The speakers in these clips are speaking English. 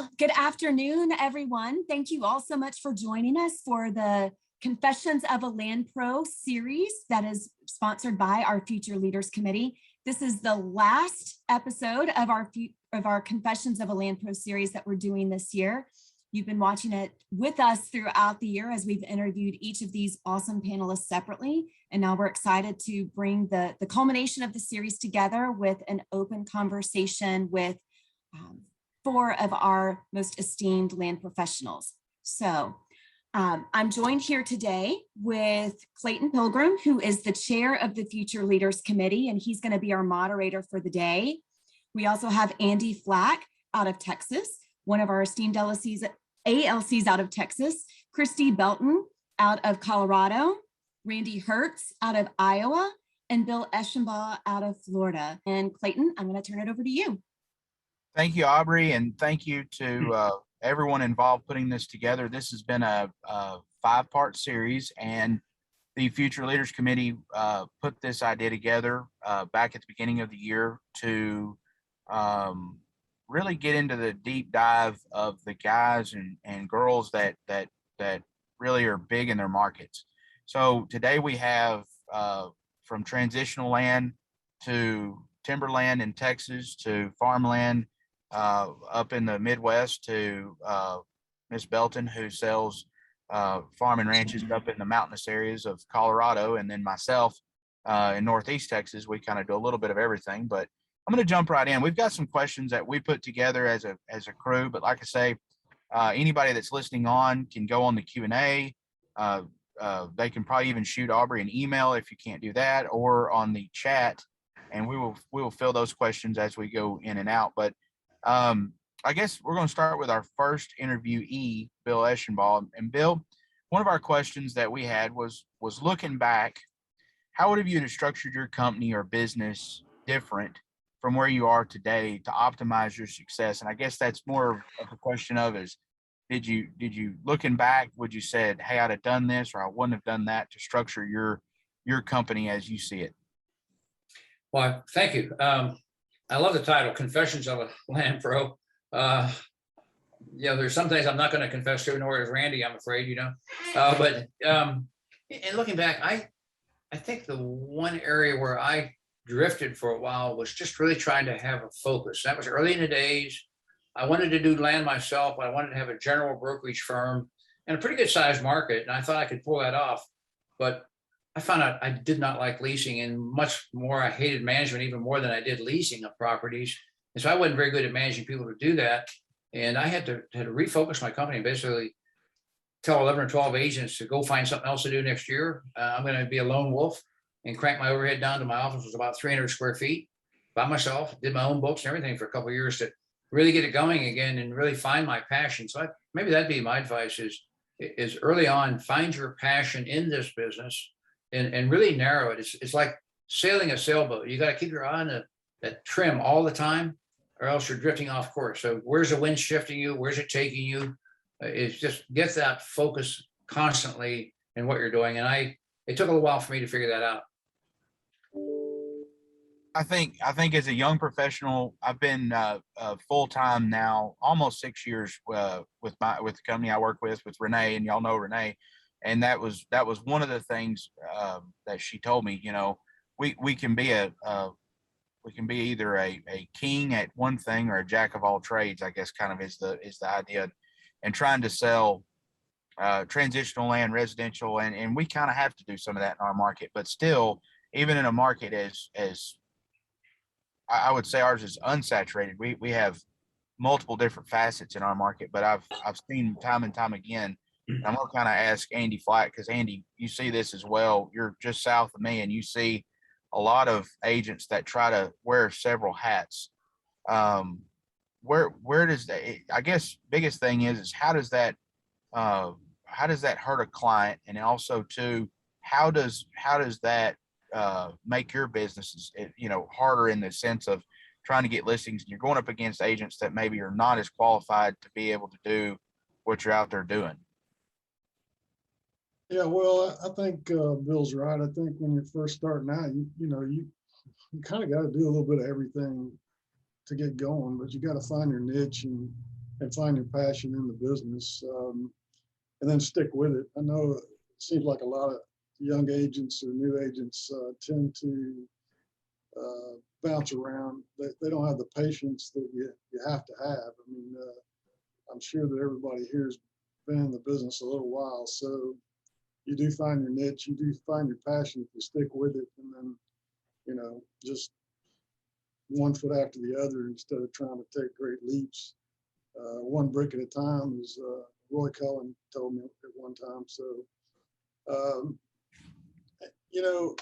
Well, good afternoon, everyone. Thank you all so much for joining us for the Confessions of a Land Pro series that is sponsored by our Future Leaders Committee. This is the last episode of our Confessions of a Land Pro series that we're doing this year. You've been watching it with us throughout the year as we've interviewed each of these awesome panelists separately. And now we're excited to bring the culmination of the series together with an open conversation with 4 of our most esteemed land professionals. So I'm joined here today with Clayton Pilgrim, who is the chair of the Future Leaders Committee, and he's going to be our moderator for the day. We also have Andy Flack out of Texas, one of our esteemed ALCs out of Texas, Christy Belton out of Colorado, Randy Hertz out of Iowa, and Bill Eshenbaugh out of Florida. And Clayton, I'm going to turn it over to you. Thank you, Aubrey, and thank you to everyone involved putting this together. This has been a 5-part series, and the Future Leaders Committee put this idea together back at the beginning of the year to really get into the deep dive of the guys and girls that really are big in their markets. So today we have from transitional land to timberland in Texas to farmland up in the Midwest to Miss Belton, who sells farm and ranches up in the mountainous areas of Colorado, and then myself in Northeast Texas. We kind of do a little bit of everything, but I'm going to jump right in. We've got some questions that we put together as a crew, but like I say, anybody that's listening on can go on the Q&A. They can probably even shoot Aubrey an email if you can't do that, or on the chat, and we will fill those questions as we go in and out. But I guess we're going to start with our first interviewee, Bill Eshenbaugh. And Bill, one of our questions that we had was looking back, how would you have structured your company or business different from where you are today to optimize your success? And I guess that's more of a question of did you looking back, would you said, hey, I'd have done this or I wouldn't have done that to structure your company as you see it? Well, thank you. I love the title, Confessions of a Land Pro. There's some things I'm not going to confess to, nor is Randy, I'm afraid, But in looking back, I think the one area where I drifted for a while was just really trying to have a focus. That was early in the days. I wanted to do land myself. I wanted to have a general brokerage firm and a pretty good sized market. And I thought I could pull that off. But I found out I did not like leasing, and much more, I hated management even more than I did leasing of properties. And so I wasn't very good at managing people to do that. And I had to refocus my company and basically tell 11 or 12 agents to go find something else to do next year. I'm going to be a lone wolf and crank my overhead down to my office was about 300 square feet by myself, did my own books and everything for a couple of years to really get it going again and really find my passion. So maybe that'd be my advice is early on, find your passion in this business. And really narrow it. It's like sailing a sailboat. You got to keep your eye on that trim all the time, or else you're drifting off course. So where's the wind shifting you? Where's it taking you? It's just get that focus constantly in what you're doing. And it took a little while for me to figure that out. I think as a young professional, I've been full-time now, almost 6 years with the company I work with Renee, and y'all know Renee. And that was one of the things that she told me. We can be either a king at one thing or a jack of all trades, I guess, kind of is the idea. And trying to sell transitional land, residential, and we kind of have to do some of that in our market. But still, even in a market as I would say ours is unsaturated, we have multiple different facets in our market. But I've seen time and time again. I'm going to kind of ask Andy Flack, because Andy, you see this as well. You're just south of me, and you see a lot of agents that try to wear several hats. Where does that? I guess biggest thing is how does that hurt a client, and also too, how does that make your businesses harder in the sense of trying to get listings, and you're going up against agents that maybe are not as qualified to be able to do what you're out there doing? Yeah, well, I think Bill's right. I think when you're first starting out, you kind of got to do a little bit of everything to get going, but you got to find your niche and and find your passion in the business, and then stick with it. I know it seems like a lot of young agents or new agents tend to bounce around. They don't have the patience that you have to have. I mean, I'm sure that everybody here has been in the business a little while, so you do find your niche, you do find your passion if you stick with it, and then, you know, just one foot after the other instead of trying to take great leaps. One brick at a time, as Roy Cullen told me at one time. So, you know,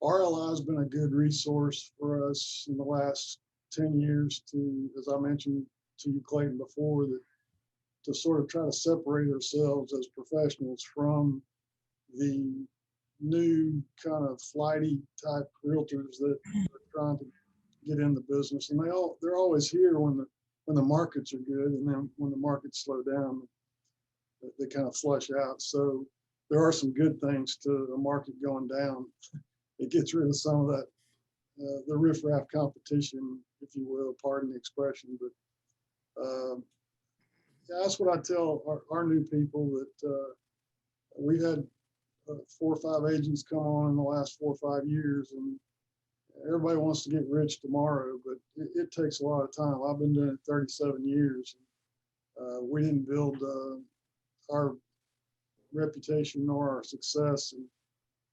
RLI has been a good resource for us in the last 10 years to, as I mentioned to you, Clayton, before, that to sort of try to separate ourselves as professionals from the new kind of flighty type realtors that are trying to get in the business. And they're always here when the markets are good, and then when the markets slow down, they kind of flush out. So there are some good things to a market going down. It gets rid of some of that, the riffraff competition, if you will, pardon the expression. But yeah, that's what I tell our new people, that we've had 4 or 5 agents come on in the last 4 or 5 years, and everybody wants to get rich tomorrow, but it takes a lot of time. I've been doing it 37 years. We didn't build our reputation nor our success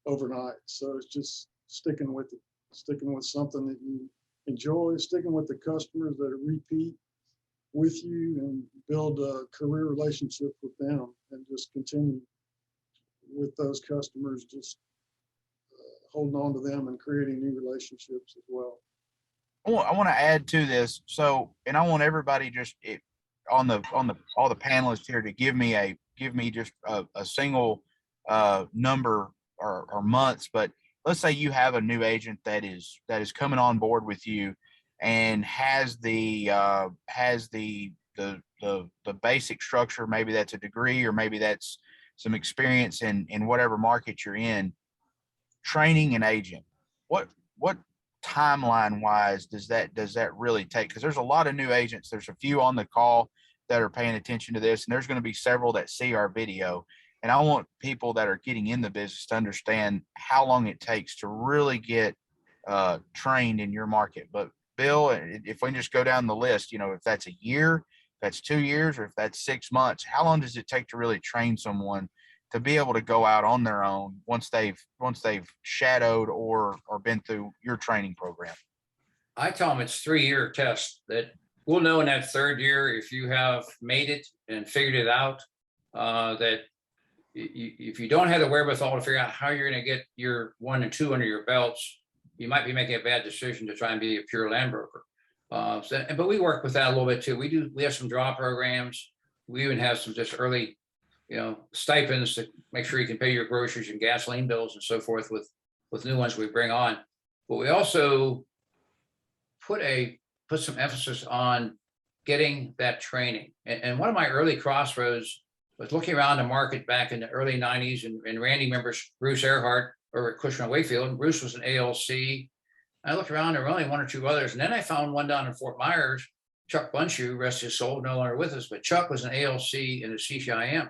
overnight. So it's just sticking with it, sticking with something that you enjoy, sticking with the customers that repeat with you, and build a career relationship with them, and just continue with those customers, just holding on to them and creating new relationships as well. I want to add to this. So, and I want everybody all the panelists here to give me just a single number or months. But let's say you have a new agent that is coming on board with you and has the basic structure. Maybe that's a degree, or maybe that's some experience in whatever market you're in. Training an agent, what timeline wise does that really take? Because there's a lot of new agents. There's a few on the call that are paying attention to this, and there's going to be several that see our video. And I want people that are getting in the business to understand how long it takes to really get trained in your market. But Bill, if we can just go down the list, you know, if that's a year, if that's 2 years, or if that's 6 months, how long does it take to really train someone to be able to go out on their own once they've shadowed or been through your training program? I tell them it's 3-year test, that we'll know in that 3rd year if you have made it and figured it out. That if you don't have the wherewithal to figure out how you're going to get your 1 and 2 under your belts, you might be making a bad decision to try and be a pure land broker. But we work with that a little bit too. We have some draw programs. We even have some just early, you know, stipends to make sure you can pay your groceries and gasoline bills and so forth with new ones we bring on. But we also put some emphasis on getting that training. And one of my early crossroads was looking around the market back in the early 90s, and Randy remembers Bruce Earhart over at Cushman & Wakefield, and Bruce was an ALC. I looked around, there were only 1 or 2 others. And then I found one down in Fort Myers, Chuck Bunchu, rest his soul, no longer with us, but Chuck was an ALC in the CCIM.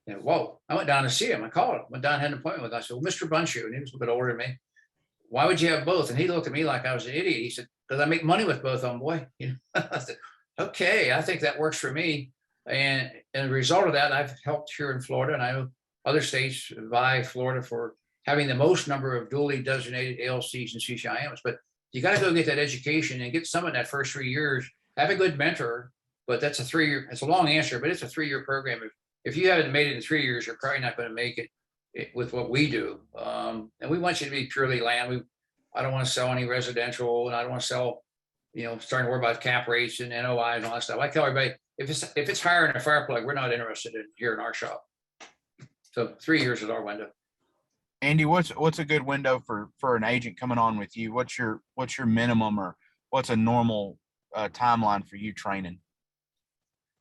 And whoa, I went down to see him. I called him, went down, had an appointment with him. I said, well, Mr. Bunchu, and he was a bit older than me, why would you have both? And he looked at me like I was an idiot. He said, because I make money with both of them, boy. You know? I said, okay, I think that works for me. And as a result of that, I've helped here in Florida, and I know other states vie Florida for having the most number of duly designated ALCs and CCIMs. But you got to go get that education and get some in that first 3 years. Have a good mentor, but that's a 3-year, it's a long answer, but it's a 3-year program. If you haven't made it in 3 years, you're probably not going to make it with what we do. And we want you to be purely land. I don't want to sell any residential, and I don't want to sell, you know, starting to worry about cap rates and NOI and all that stuff. I tell everybody, if it's hiring a fire plug, we're not interested in here in our shop. So 3 years is our window. Andy, what's a good window for an agent coming on with you? What's your minimum, or what's a normal timeline for you training?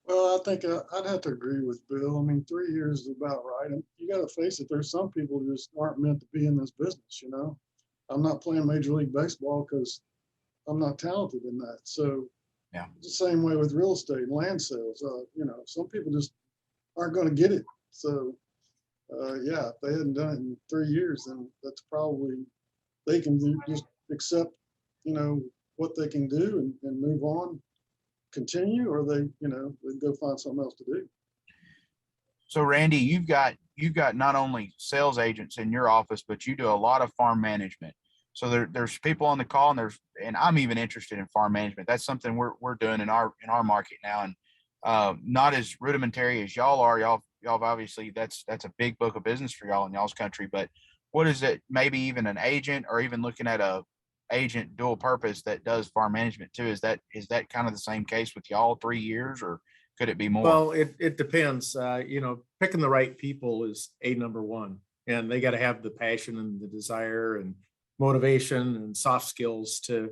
Well, I think I'd have to agree with Bill. I mean, 3 years is about right. And you got to face it, there's some people who just aren't meant to be in this business, you know. I'm not playing Major League Baseball because I'm not talented in that. So Yeah. It's the same way with real estate and land sales. Some people just aren't going to get it. So, yeah, if they hadn't done it in 3 years, then that's probably, they can just accept, what they can do and move on, continue, or they go find something else to do. So Randy, you've got not only sales agents in your office, but you do a lot of farm management. So there's people on the call, and I'm even interested in farm management. That's something we're doing in our market now, and not as rudimentary as y'all are. Y'all obviously that's a big book of business for y'all in y'all's country. But what is it? Maybe even an agent, or even looking at a agent dual purpose that does farm management too. Is that kind of the same case with y'all? 3 years, or could it be more? Well, it depends. Picking the right people is number one, and they got to have the passion and the desire and motivation and soft skills to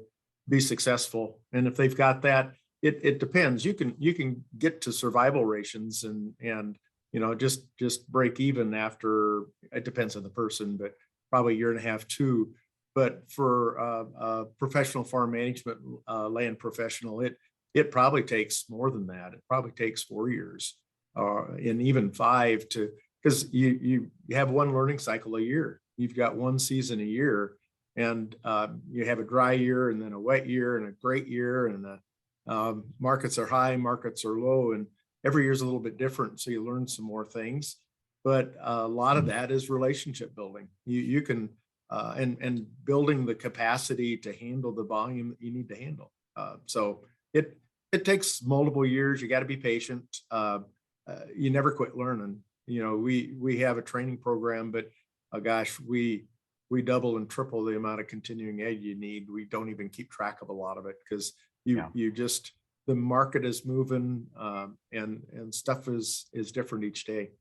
be successful. And if they've got that, it depends. You can get to survival rations and just break even after. It depends on the person, but probably 1.5 years, 2. But for a professional farm management land professional, it probably takes more than that. It probably takes 4 years, and even 5 because you have one learning cycle a year. You've got one season a year, and you have a dry year, and then a wet year, and a great year, and the markets are high, markets are low, and every year is a little bit different. So you learn some more things, but a lot of that is relationship building. You can and building the capacity to handle the volume that you need to handle. So it takes multiple years. You got to be patient. You never quit learning. We have a training program, but gosh, we double and triple the amount of continuing ed you need. We don't even keep track of a lot of it because the market is moving, and stuff is different each day.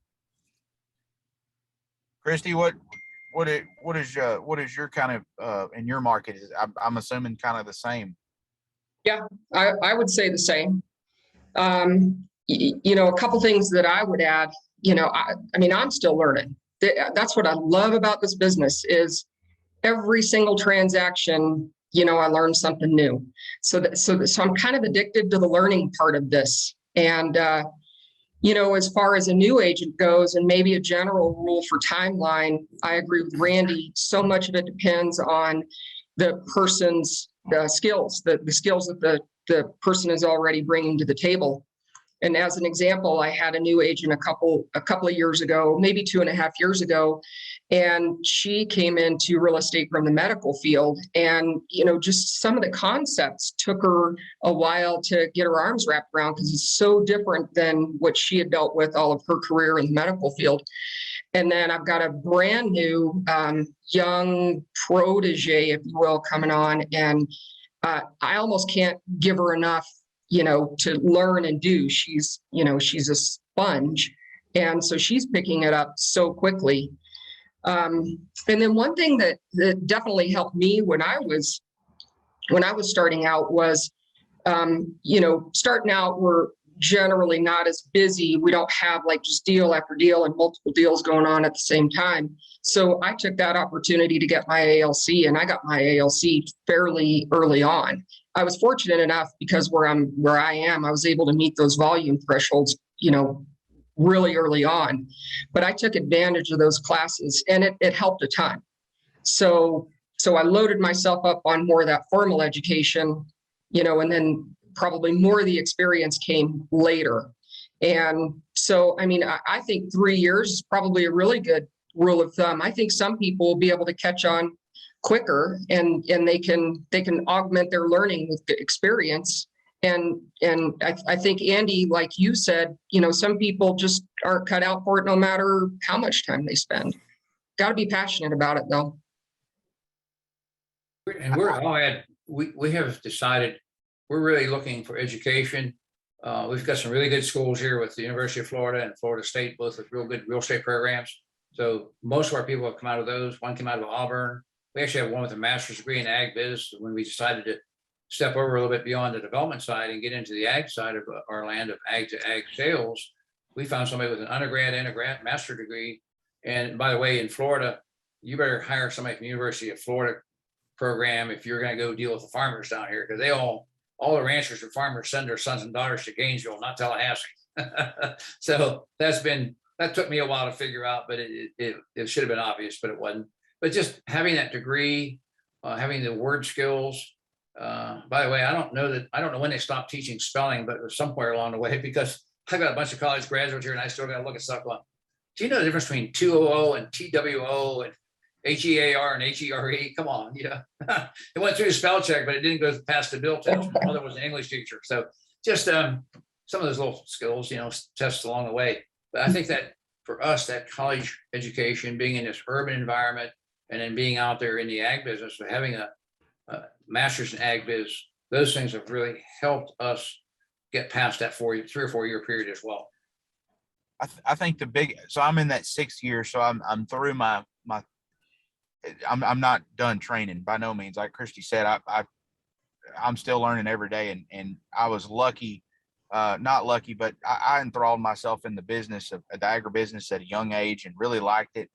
Christy, what is your kind of in your market? I'm assuming kind of the same. Yeah, I would say the same. A couple things that I would add. I'm still learning. That's what I love about this business is every single transaction. I learned something new. So I'm kind of addicted to the learning part of this. And as far as a new agent goes, and maybe a general rule for timeline, I agree with Randy. So much of it depends on the person's skills, the skills that the person is already bringing to the table. And as an example, I had a new agent a couple of years ago, maybe 2.5 years ago, and she came into real estate from the medical field. And, just some of the concepts took her a while to get her arms wrapped around because it's so different than what she had dealt with all of her career in the medical field. And then I've got a brand new young protege, if you will, coming on. And I almost can't give her enough to learn and do. She's a sponge. And so she's picking it up so quickly. And then one thing that definitely helped me when I was starting out was, starting out, we're generally not as busy. We don't have like just deal after deal and multiple deals going on at the same time. So I took that opportunity to get my ALC, and I got my ALC fairly early on. I was fortunate enough because where I am, I was able to meet those volume thresholds, really early on. But I took advantage of those classes, and it helped a ton. So I loaded myself up on more of that formal education, and then probably more of the experience came later. And so, I think 3 years is probably a really good rule of thumb. I think some people will be able to catch on quicker, and they can augment their learning with the experience. And I think, Andy, like you said, some people just aren't cut out for it no matter how much time they spend. Got to be passionate about it though. And we have decided we're really looking for education. We've got some really good schools here with the University of Florida and Florida State, both with real good real estate programs. So most of our people have come out of those. One came out of Auburn. We actually have one with a master's degree in ag biz. When we decided to step over a little bit beyond the development side and get into the ag side of our land of ag to ag sales, we found somebody with an undergrad and a master degree. And by the way, in Florida, you better hire somebody from the University of Florida program if you're going to go deal with the farmers down here, because they all all the ranchers and farmers send their sons and daughters to Gainesville, not Tallahassee. So that took me a while to figure out, but it should have been obvious, but it wasn't. But just having that degree, having the word skills. By the way, I don't know when they stopped teaching spelling, but it was somewhere along the way, because I got a bunch of college graduates here and I still got to look at stuff going, do you know the difference between 200 and TWO and HEAR and HERE? Come on, you know. It went through the spell check, but it didn't go past the Bill test. My mother was an English teacher. So just some of those little skills, you know, tests along the way. But I think that for us, that college education, being in this urban environment, and then being out there in the ag business, so having a master's in ag biz, those things have really helped us get past that 3 or 4 year period as well. I think so I'm in that 6th year, so I'm through I'm not done training by no means. Like Christy said, I'm still learning every day, and I was lucky, not lucky, but I enthralled myself in the business of the agribusiness at a young age and really liked it.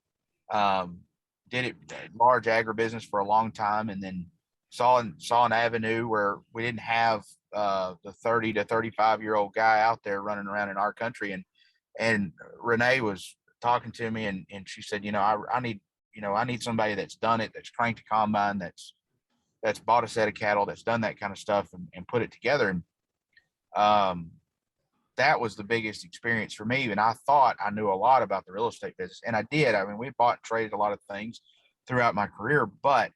Did it large agribusiness for a long time, and then saw an avenue where we didn't have the 30 to 35-year-old guy out there running around in our country. And Renee was talking to me, and she said, I need somebody that's done it, that's cranked a combine, that's bought a set of cattle, that's done that kind of stuff and put it together. And that was the biggest experience for me. And I thought I knew a lot about the real estate business, and I did. I mean, we bought and traded a lot of things throughout my career, but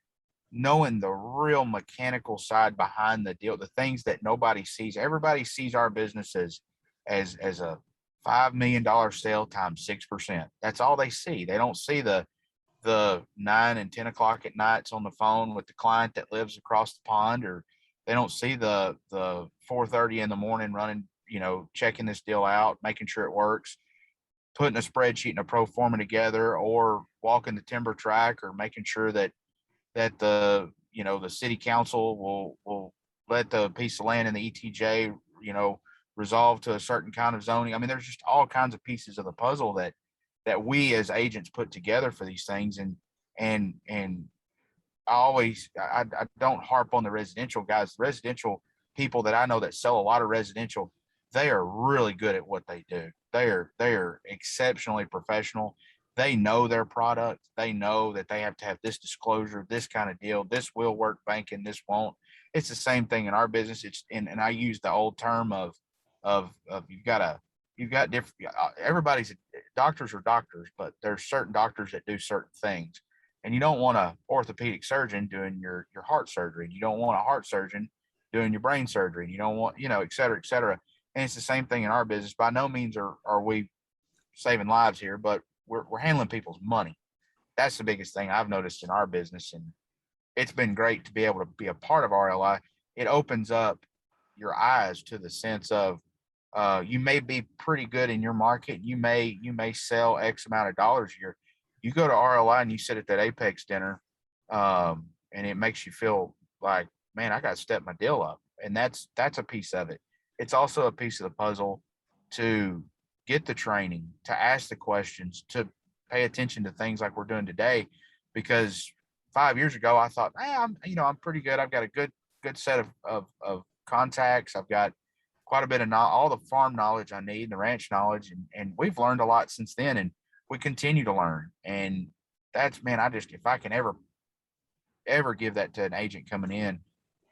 knowing the real mechanical side behind the deal, the things that nobody sees, everybody sees our businesses as a $5 million sale times 6%. That's all they see. They don't see the 9 and 10 o'clock at nights on the phone with the client that lives across the pond, or they don't see the 4:30 in the morning running, checking this deal out, making sure it works, putting a spreadsheet and a pro forma together, or walking the timber track, or making sure that the city council will let the piece of land in the ETJ, resolve to a certain kind of zoning. I mean, there's just all kinds of pieces of the puzzle that we as agents put together for these things. And I don't harp on the residential guys. Residential people that I know that sell a lot of residential, they are really good at what they do. They are exceptionally professional. They know their product. They know that they have to have this disclosure, this kind of deal. This will work banking, this won't. It's the same thing in our business. And I use the old term of you've got different, everybody's doctors are doctors, but there's certain doctors that do certain things. And you don't want an orthopedic surgeon doing your heart surgery. You don't want a heart surgeon doing your brain surgery. You don't want, et cetera, et cetera. And it's the same thing in our business. By no means are we saving lives here, but we're handling people's money. That's the biggest thing I've noticed in our business. And it's been great to be able to be a part of RLI. It opens up your eyes to the sense of, you may be pretty good in your market. You may sell X amount of dollars a year. You go to RLI and you sit at that Apex dinner, and it makes you feel like, man, I got to step my deal up. And that's a piece of it. It's also a piece of the puzzle to get the training, to ask the questions, to pay attention to things like we're doing today. Because 5 years ago, I thought, hey, I'm pretty good. I've got a good set of contacts. I've got quite a bit of all the farm knowledge I need, the ranch knowledge, and we've learned a lot since then, and we continue to learn. And that's, man, if I can ever give that to an agent coming in,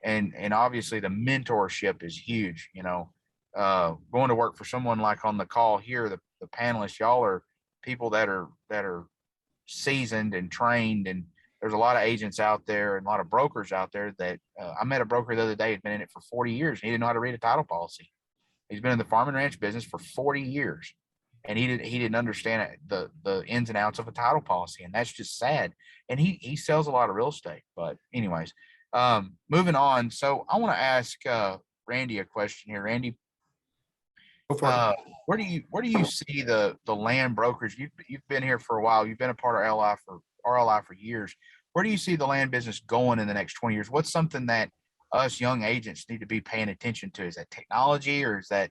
and obviously the mentorship is huge. Going to work for someone like on the call here, the panelists, y'all are people that are seasoned and trained, and there's a lot of agents out there and a lot of brokers out there that I met a broker the other day, had been in it for 40 years. And he didn't know how to read a title policy. He's been in the farm and ranch business for 40 years. And he didn't understand the ins and outs of a title policy. And that's just sad. And he sells a lot of real estate. But anyways, moving on. So I want to ask Randy a question here. Randy, where do you see the land brokers? You've been here for a while. You've been a part of RLI for years. Where do you see the land business going in the next 20 years? What's something that us young agents need to be paying attention to? Is that technology, or is that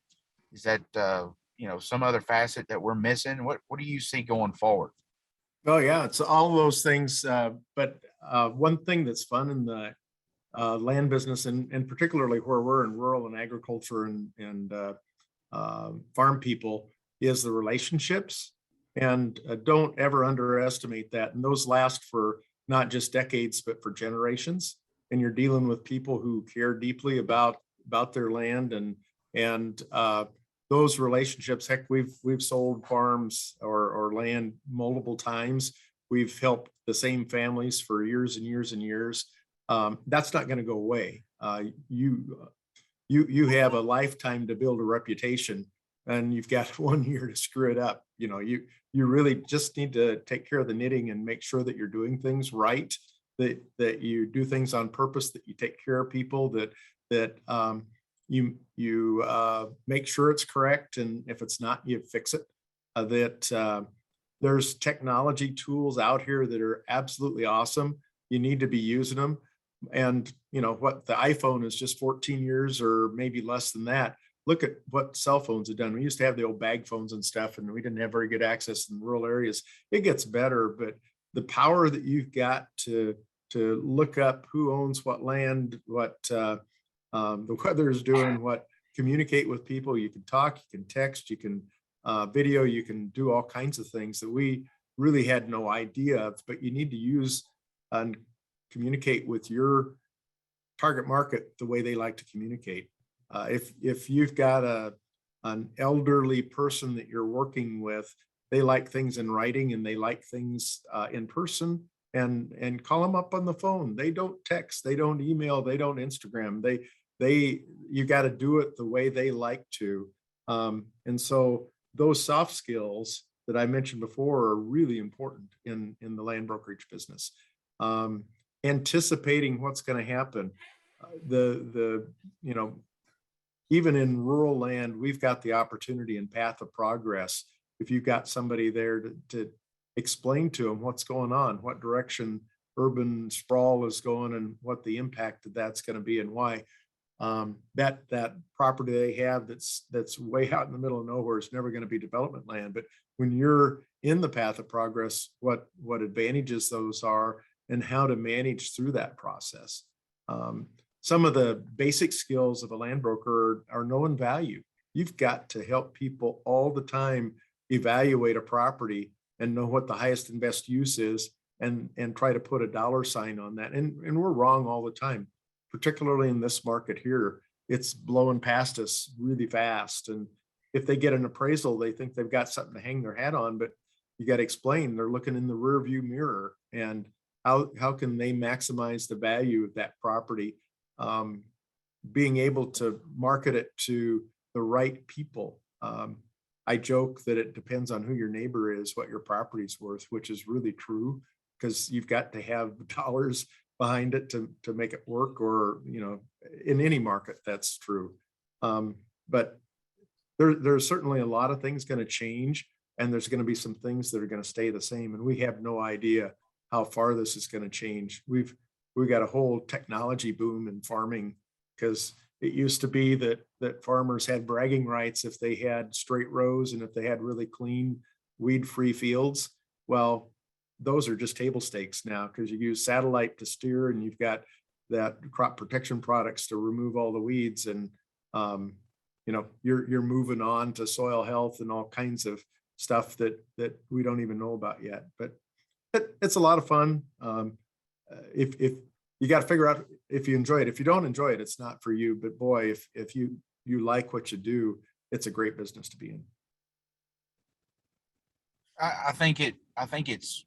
some other facet that we're missing? What do you see going forward? Oh yeah, it's all those things. But one thing that's fun in the land business, and particularly where we're in rural and agriculture and farm people, is the relationships. And don't ever underestimate that. And those last for not just decades, but for generations. And you're dealing with people who care deeply about their land, and those relationships. Heck, we've sold farms or land multiple times. We've helped the same families for years and years and years. That's not going to go away. You have a lifetime to build a reputation, and you've got 1 year to screw it up. You really just need to take care of the knitting and make sure that you're doing things right, that you do things on purpose, that you take care of people, that you make sure it's correct, and if it's not, you fix it. There's technology tools out here that are absolutely awesome. You need to be using them. And what, the iPhone is just 14 years or maybe less than that. Look at what cell phones have done. We used to have the old bag phones and stuff, and we didn't have very good access in rural areas. It gets better, but the power that you've got to look up who owns what land, what the weather is doing, what communicate with people. You can talk, you can text, you can video, you can do all kinds of things that we really had no idea of, but you need to use and communicate with your target market the way they like to communicate. If you've got an elderly person that you're working with, they like things in writing and they like things in person, and call them up on the phone. They don't text, they don't email, they don't Instagram. You got to do it the way they like to. And so those soft skills that I mentioned before are really important in the land brokerage business. Anticipating what's going to happen. Even in rural land, we've got the opportunity and path of progress. If you've got somebody there to explain to them what's going on, what direction urban sprawl is going, and what the impact of that's going to be, and why that property they have that's way out in the middle of nowhere is never going to be development land. But when you're in the path of progress, what advantages those are and how to manage through that process. Some of the basic skills of a land broker are known value. You've got to help people all the time evaluate a property and know what the highest and best use is, and try to put a dollar sign on that. And we're wrong all the time, particularly in this market here. It's blowing past us really fast. And if they get an appraisal, they think they've got something to hang their hat on, but you got to explain they're looking in the rear view mirror, and how can they maximize the value of that property? Being able to market it to the right people. I joke that it depends on who your neighbor is, what your property's worth, which is really true, because you've got to have dollars behind it to make it work, or, in any market, that's true. But there's certainly a lot of things going to change, and there's going to be some things that are going to stay the same. And we have no idea how far this is going to change. We've got a whole technology boom in farming, because it used to be that farmers had bragging rights if they had straight rows and if they had really clean, weed-free fields. Well, those are just table stakes now, because you use satellite to steer, and you've got that crop protection products to remove all the weeds, and you're moving on to soil health and all kinds of stuff that we don't even know about yet. But it's a lot of fun. If you got to figure out if you enjoy it. If you don't enjoy it, it's not for you. But boy, if you like what you do, it's a great business to be in. I think it's,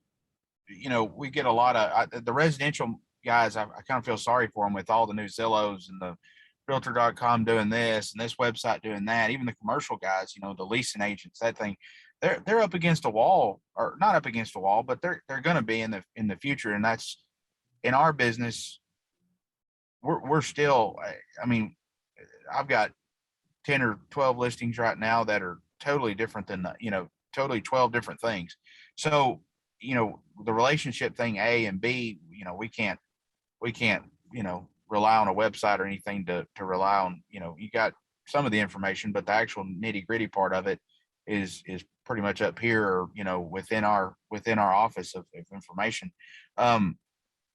we get a lot of the residential guys. I kind of feel sorry for them with all the new Zillows and the realtor.com doing this and this website doing that. Even the commercial guys, the leasing agents, that thing, they're up against a wall, or not up against a wall, but they're going to be in the future. And that's, in our business, we're still, I've got 10 or 12 listings right now that are totally different than, totally 12 different things. So, the relationship thing, A and B, we can't, rely on a website or anything to rely on. You got some of the information, but the actual nitty gritty part of it is pretty much up here, within our office of information.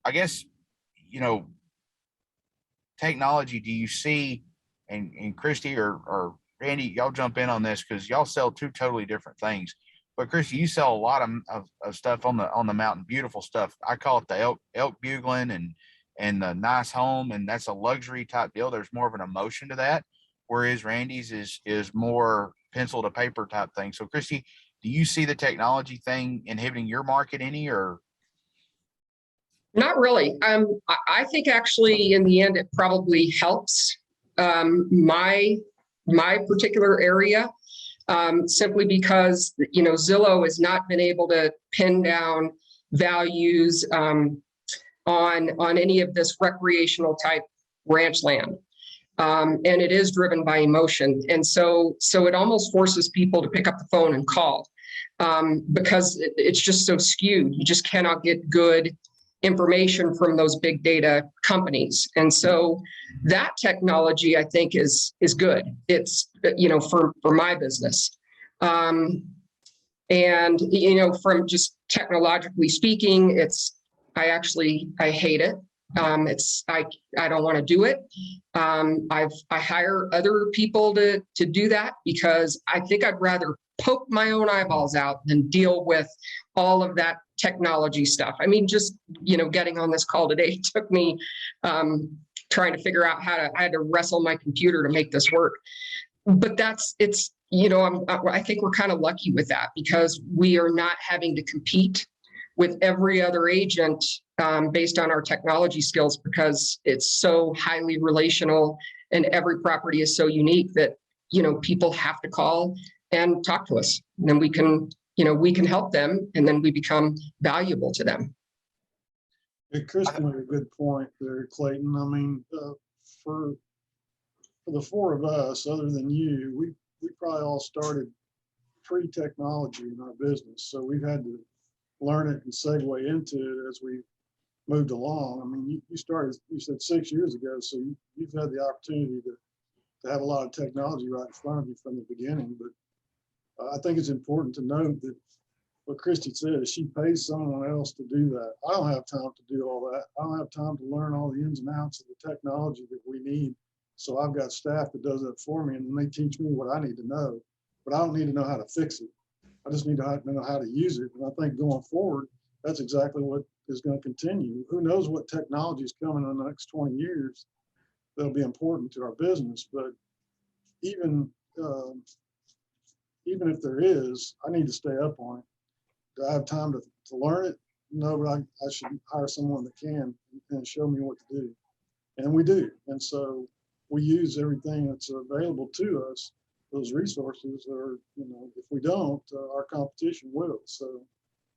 I guess, technology do you see, and Christy or Randy, y'all jump in on this because y'all sell two totally different things. But Christy, you sell a lot of stuff on the mountain, beautiful stuff. I call it the elk bugling and the nice home, and that's a luxury type deal. There's more of an emotion to that, whereas Randy's is more pencil to paper type thing. So Christy, do you see the technology thing inhibiting your market any, or? Not really. I think actually in the end, it probably helps my particular area, simply because, Zillow has not been able to pin down values on any of this recreational type ranch land. And it is driven by emotion. And so it almost forces people to pick up the phone and call, because it's just so skewed. You just cannot get good information from those big data companies. And so that technology, I think, is good. It's, for my business. And, from just technologically speaking, I hate it. I don't want to do it. I hire other people to do that, because I think I'd rather poke my own eyeballs out than deal with all of that technology stuff. I mean, just, getting on this call today took me trying to figure out I had to wrestle my computer to make this work. But I think we're kind of lucky with that, because we are not having to compete with every other agent based on our technology skills, because it's so highly relational and every property is so unique that, people have to call and talk to us. And then we can help them, and then we become valuable to them. Yeah, Kristen made a good point there, Clayton. I mean, for the four of us, other than you, we probably all started pre-technology in our business. So we've had to learn it and segue into it as we moved along. I mean, you said 6 years ago, so you've had the opportunity to have a lot of technology right in front of you from the beginning. But I think it's important to note that what Christy said is she pays someone else to do that. I don't have time to do all that. I don't have time to learn all the ins and outs of the technology that we need. So I've got staff that does that for me, and then they teach me what I need to know. But I don't need to know how to fix it. I just need to know how to use it. And I think going forward, that's exactly what is going to continue. Who knows what technology is coming in the next 20 years that'll be important to our business. But even if there is, I need to stay up on it. Do I have time to learn it? No, but I should hire someone that can and show me what to do. And we do. And so we use everything that's available to us. Those resources are, if we don't, our competition will. So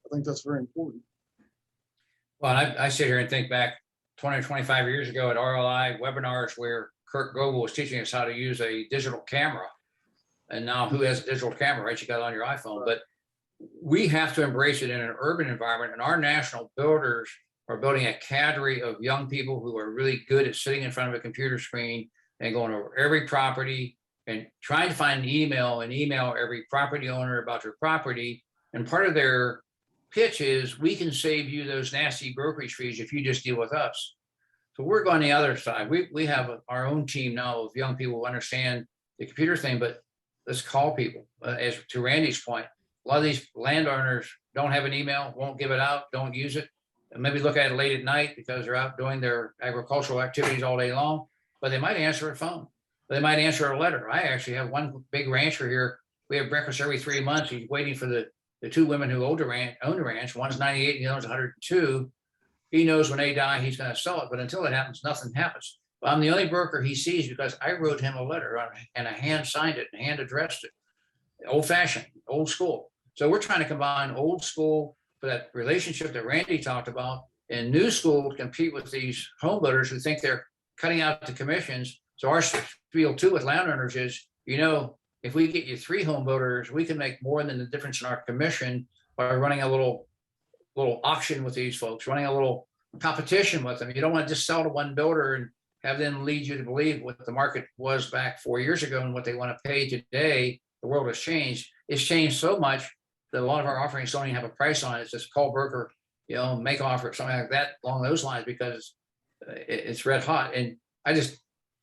I think that's very important. Well, I sit here and think back 20 or 25 years ago at RLI webinars where Kurt Goebel was teaching us how to use a digital camera. And now who has a digital camera, right? You got it on your iPhone. But we have to embrace it in an urban environment. And our national builders are building a cadre of young people who are really good at sitting in front of a computer screen and going over every property and trying to find an email and email every property owner about their property. And part of their pitch is, we can save you those nasty brokerage fees if you just deal with us. So we're going the other side. We have our own team now of young people who understand the computer thing, but let's call people. As to Randy's point, a lot of these landowners don't have an email, won't give it out, don't use it, and maybe look at it late at night because they're out doing their agricultural activities all day long, but they might answer a phone. They might answer a letter. I actually have one big rancher here. We have breakfast every 3 months. He's waiting for the two women who own the ranch. One's 98 and the other's 102. He knows when they die, he's going to sell it. But until it happens, nothing happens. But I'm the only broker he sees because I wrote him a letter and I hand signed it and hand addressed it. Old fashioned, old school. So we're trying to combine old school for that relationship that Randy talked about and new school to compete with these home builders who think they're cutting out the commissions. So our spiel too with landowners is, if we get you 3 home builders, we can make more than the difference in our commission by running a little auction with these folks, running a little competition with them. You don't want to just sell to one builder and have them lead you to believe what the market was back 4 years ago and what they want to pay today. The world has changed. It's changed so much that a lot of our offerings don't even have a price on it. It's just call broker, make offer, something like that along those lines, because it's red hot. And I just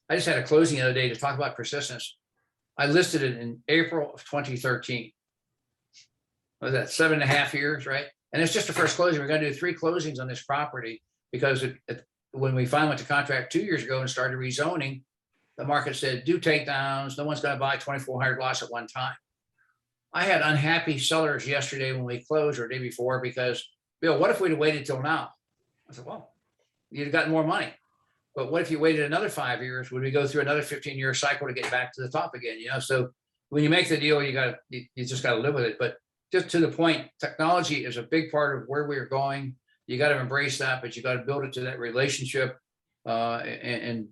had a closing the other day to talk about persistence. I listed it in April of 2013. What was that, 7.5 years, right? And it's just the first closing. We're going to do 3 closings on this property because when we finally went to contract 2 years ago and started rezoning, the market said, do takedowns. No one's going to buy 2,400 lots at one time. I had unhappy sellers yesterday when we closed, or the day before, because, Bill, what if we'd have waited till now? I said, well, you'd have gotten more money. But what if you waited another 5 years? Would we go through another 15-year cycle to get back to the top again? So when you make the deal, you just got to live with it. But just to the point, technology is a big part of where we're going. You got to embrace that, but you got to build it to that relationship. And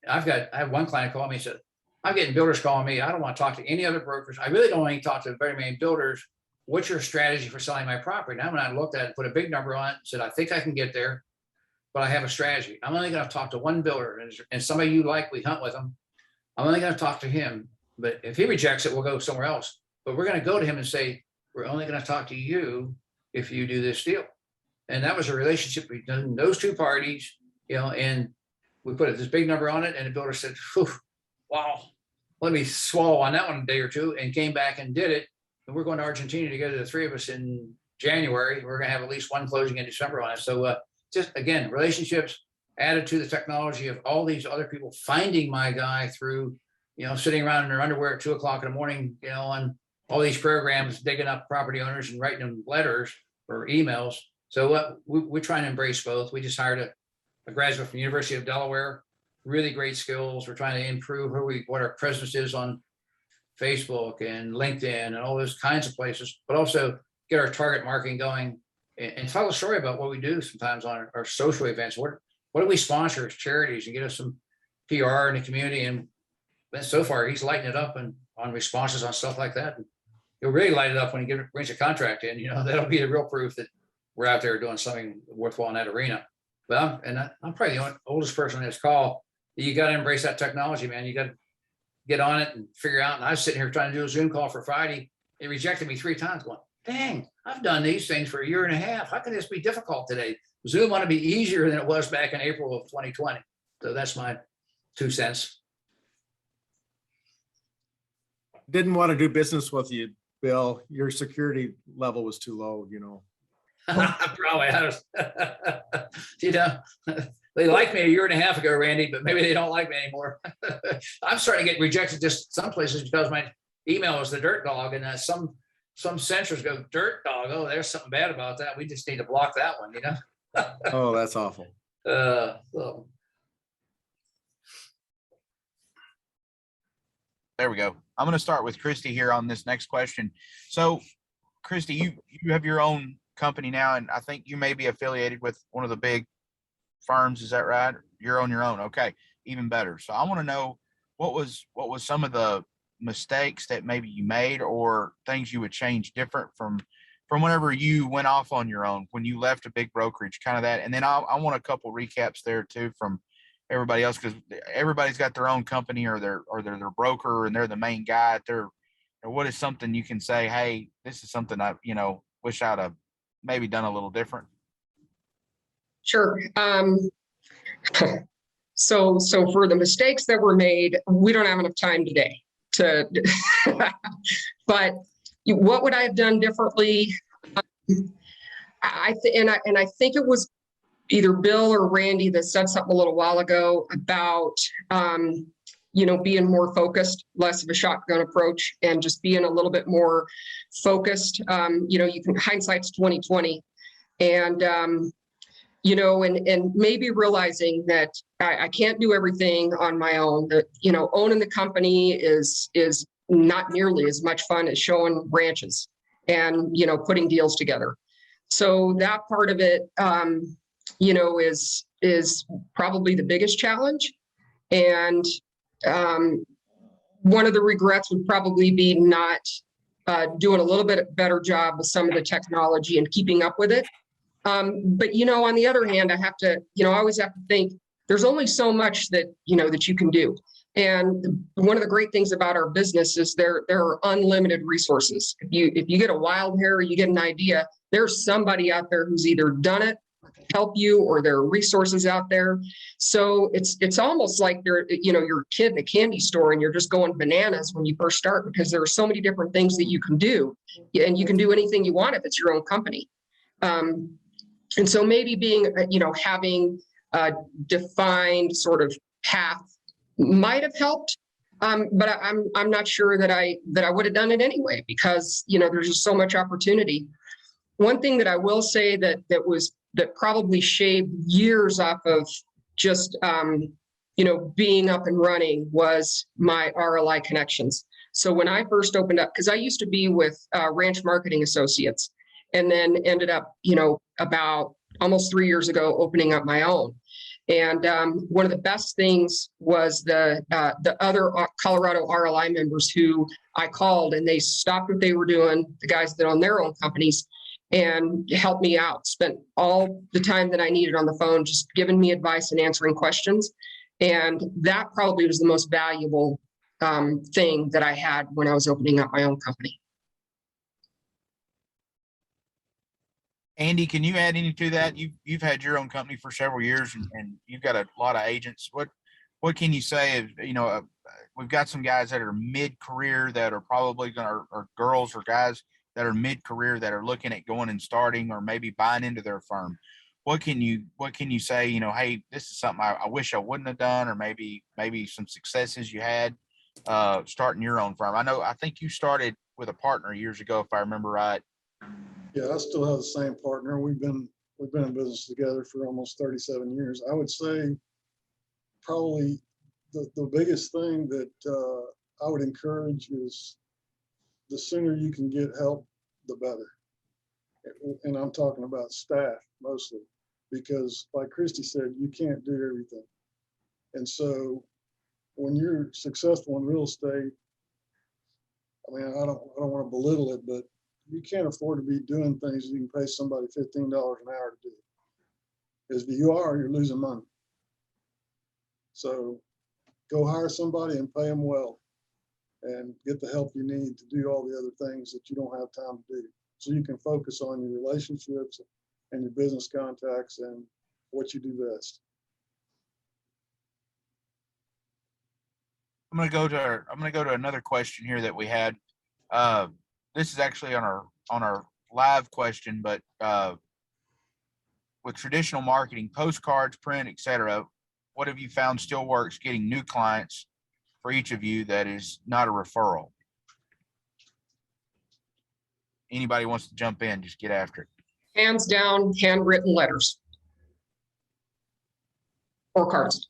I have one client call me and said, I'm getting builders calling me. I don't want to talk to any other brokers. I really don't want to talk to very many builders. What's your strategy for selling my property? Now, when I looked at it, put a big number on it, said, I think I can get there, but I have a strategy. I'm only going to talk to one builder, and somebody you like, we hunt with them. I'm only going to talk to him, but if he rejects it, we'll go somewhere else. But we're going to go to him and say, we're only going to talk to you if you do this deal. And that was a relationship between those two parties, and we put this big number on it, and the builder said, wow, let me swallow on that one a day or two, and came back and did it. And we're going to Argentina together, the 3 of us, in January. We're going to have at least one closing in December on it. So just, again, relationships added to the technology of all these other people finding my guy through, sitting around in their underwear at 2 o'clock in the morning, on all these programs, digging up property owners and writing them letters or emails. So we're trying to embrace both. We just hired a graduate from the University of Delaware, really great skills. We're trying to improve what our presence is on Facebook and LinkedIn and all those kinds of places, but also get our target marketing going and tell a story about what we do sometimes on our social events. What do we sponsor as charities, and get us some PR in the community? And so far, he's lighting it up and on responses on stuff like that. And he'll really light it up when he brings a contract in. That'll be the real proof that we're out there doing something worthwhile in that arena. But I'm probably the oldest person on this call. You got to embrace that technology, man. You got to get on it and figure out. And I was sitting here trying to do a Zoom call for Friday. It rejected me 3 times, going, dang, I've done these things for 1.5 years. How can this be difficult today? Zoom ought to be easier than it was back in April of 2020. So that's my 2 cents. Didn't want to do business with you, Bill. Your security level was too low, Probably. They liked me 1.5 years ago, Randy, but maybe they don't like me anymore. I'm starting to get rejected just some places because my email is the dirt dog, and some censors go, dirt dog. Oh, there's something bad about that. We just need to block that one, Oh, that's awful. There we go. I'm going to start with Christy here on this next question. So, Christy, you have your own company now, and I think you may be affiliated with one of the big firms. Is that right? You're on your own. Okay, even better. So I want to know what was some of the mistakes that maybe you made, or things you would change different from whenever you went off on your own, when you left a big brokerage, kind of that. And then I want a couple recaps there too from everybody else, because everybody's got their own company or they're their broker and they're the main guy. What is something you can say, hey, this is something I wish I'd have maybe done a little different? Sure. So for the mistakes that were made, we don't have enough time today but what would I have done differently? I think it was either Bill or Randy that said something a little while ago about, being more focused, less of a shotgun approach, and just being a little bit more focused. Hindsight's 20/20, and and maybe realizing that I can't do everything on my own. That owning the company is not nearly as much fun as showing ranches and putting deals together. So that part of it, is probably the biggest challenge. And one of the regrets would probably be not doing a little bit better job with some of the technology and keeping up with it. But on the other hand, I have to, I always have to think there's only so much that that you can do. And one of the great things about our business is there are unlimited resources. If you get a wild hair or you get an idea, there's somebody out there who's either done it help you, or there are resources out there. So it's almost like you're a kid in a candy store and you're just going bananas when you first start, because there are so many different things that you can do, and you can do anything you want if it's your own company. And so maybe having a defined sort of path might have helped. But I'm not sure that I would have done it anyway, because, there's just so much opportunity. One thing that I will say that probably shaved years off of just, being up and running was my RLI connections. So when I first opened up, because I used to be with Ranch Marketing Associates, and then ended up, about almost 3 years ago, opening up my own. And one of the best things was the other Colorado RLI members who I called, and they stopped what they were doing, the guys that own their own companies, and helped me out. Spent all the time that I needed on the phone, just giving me advice and answering questions. And that probably was the most valuable thing that I had when I was opening up my own company. Andy, can you add any to that? You've had your own company for several years, and you've got a lot of agents. What can you say? We've got some guys that are mid-career that are probably or girls or guys that are mid-career that are looking at going and starting, or maybe buying into their firm. What can you say? Hey, this is something I wish I wouldn't have done, or maybe some successes you had starting your own firm. I think you started with a partner years ago, if I remember right. Yeah, I still have the same partner. We've been in business together for almost 37 years. I would say probably the biggest thing that I would encourage is the sooner you can get help, the better. And I'm talking about staff mostly, because like Christy said, you can't do everything. And so when you're successful in real estate, I mean, I don't want to belittle it, but you can't afford to be doing things you can pay somebody $15 an hour to do. Because if you're losing money. So go hire somebody and pay them well, and get the help you need to do all the other things that you don't have time to do. So you can focus on your relationships and your business contacts and what you do best. I'm going to go to another question here that we had. This is actually on our live question, but with traditional marketing, postcards, print, etc., what have you found still works getting new clients for each of you that is not a referral? Anybody wants to jump in, just get after it. Hands down, handwritten letters or cards.